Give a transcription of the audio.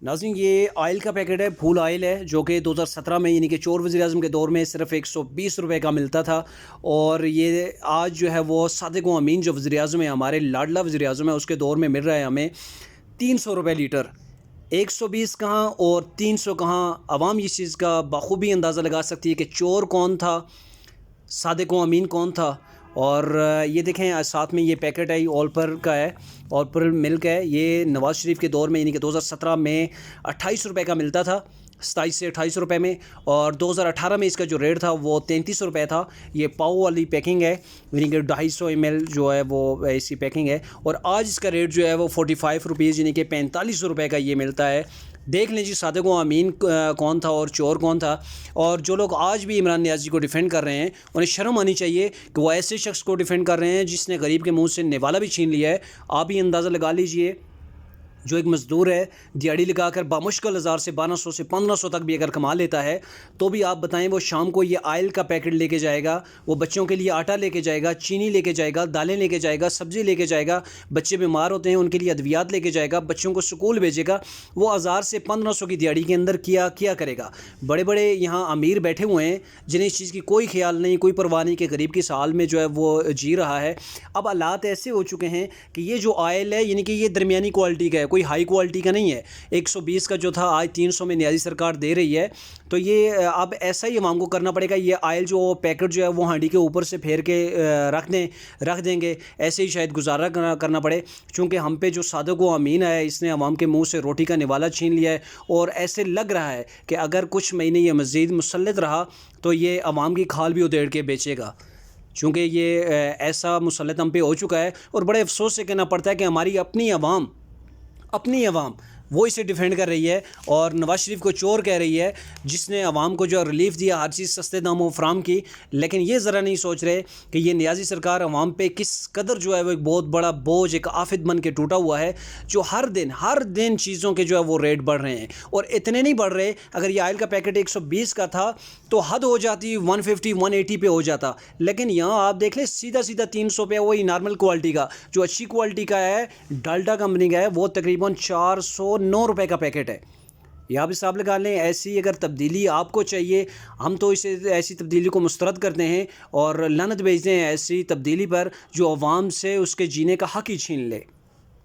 ناظرین یہ آئل کا پیکٹ ہے، پھول آئل ہے، جو کہ 2017 میں یعنی کہ چور وزیر اعظم کے دور میں صرف 120 روپے کا ملتا تھا، اور یہ آج جو ہے وہ صادق و امین جو وزیر اعظم ہے، ہمارے لاڈلا وزیر اعظم ہے، اس کے دور میں مل رہا ہے ہمیں 300 روپے لیٹر۔ 120 کہاں اور 300 کہاں، عوام اس چیز کا بخوبی اندازہ لگا سکتی ہے کہ چور کون تھا، صادق و امین کون تھا۔ اور یہ دیکھیں ساتھ میں یہ پیکٹ ہے، یہ اولپر کا ہے، اولپر ملک ہے۔ یہ نواز شریف کے دور میں یعنی کہ 2017 میں 28 روپے کا ملتا تھا، 27 سے 28 روپے میں، اور 2018 میں اس کا جو ریٹ تھا وہ 33 روپے تھا۔ یہ پاؤ والی پیکنگ ہے، یعنی کہ 250 ml جو ہے وہ ایسی پیکنگ ہے، اور آج اس کا ریٹ جو ہے وہ 45 روپیز یعنی کہ 45 روپے کا یہ ملتا ہے۔ دیکھ لیں جی صادق و امین کون تھا اور چور کون تھا۔ اور جو لوگ آج بھی عمران نیازی کو ڈیفینڈ کر رہے ہیں، انہیں شرم آنی چاہیے کہ وہ ایسے شخص کو ڈیفینڈ کر رہے ہیں جس نے غریب کے منہ سے نوالا بھی چھین لیا ہے۔ آپ ہی اندازہ لگا لیجئے، جو ایک مزدور ہے دیہڑی لگا کر بامشکل 1000 سے 1200 سے 1500 تک بھی اگر کما لیتا ہے، تو بھی آپ بتائیں وہ شام کو یہ آئل کا پیکٹ لے کے جائے گا، وہ بچوں کے لیے آٹا لے کے جائے گا، چینی لے کے جائے گا، دالیں لے کے جائے گا، سبزی لے کے جائے گا، بچے بیمار ہوتے ہیں ان کے لیے ادویات لے کے جائے گا، بچوں کو سکول بھیجے گا، وہ 1000 سے 1500 کی دیہڑی کے اندر کیا کرے گا۔ بڑے بڑے یہاں امیر بیٹھے ہوئے ہیں جنہیں اس چیز کی کوئی خیال نہیں، کوئی پرواہ نہیں کہ غریب کی حال میں جو ہے وہ جی رہا ہے۔ اب حالات ایسے ہو چکے ہیں کہ یہ جو آئل ہے یعنی کہ یہ درمیانی کوالٹی کا ہے، کوئی ہائی کوالٹی کا نہیں ہے۔ 120 کا جو تھا آج 300 میں نیازی سرکار دے رہی ہے، تو یہ اب ایسا ہی عوام کو کرنا پڑے گا۔ یہ آئل جو پیکٹ جو ہے وہ ہانڈی کے اوپر سے پھیر کے رکھ دیں گے، ایسے ہی شاید گزارا کرنا پڑے، چونکہ ہم پہ جو صادق و امین ہے اس نے عوام کے منہ سے روٹی کا نوالا چھین لیا ہے، اور ایسے لگ رہا ہے کہ اگر کچھ مہینے یہ مزید مسلط رہا تو یہ عوام کی کھال بھی ادھیڑ کے بیچے گا، چونکہ یہ ایسا مسلط ہم پہ ہو چکا ہے۔ اور بڑے افسوس سے کہنا پڑتا ہے کہ ہماری اپنی عوام وہ اسے ڈیفینڈ کر رہی ہے، اور نواز شریف کو چور کہہ رہی ہے، جس نے عوام کو جو ریلیف دیا، ہر چیز سستے داموں فراہم کی، لیکن یہ ذرا نہیں سوچ رہے کہ یہ نیازی سرکار عوام پہ کس قدر جو ہے وہ ایک بہت بڑا بوجھ، ایک آفت بن کے ٹوٹا ہوا ہے، جو ہر دن چیزوں کے جو ہے وہ ریٹ بڑھ رہے ہیں، اور اتنے نہیں بڑھ رہے۔ اگر یہ آئل کا پیکٹ 120 کا تھا تو حد ہو جاتی 150 180 پہ ہو جاتا، لیکن یہاں آپ دیکھ لیں سیدھا 300 پہ، وہی نارمل کوالٹی کا، جو اچھی کوالٹی کا ہے ڈالٹا کمپنی کا ہے، وہ تقریباً 409 روپے کا پیکٹ ہے۔ یہ آپ حساب لگا لیں۔ ایسی اگر تبدیلی آپ کو چاہیے، ہم تو ایسی تبدیلی کو مسترد کرتے ہیں اور لعنت بھیجتے ہیں ایسی تبدیلی پر جو عوام سے اس کے جینے کا حق ہی چھین لے۔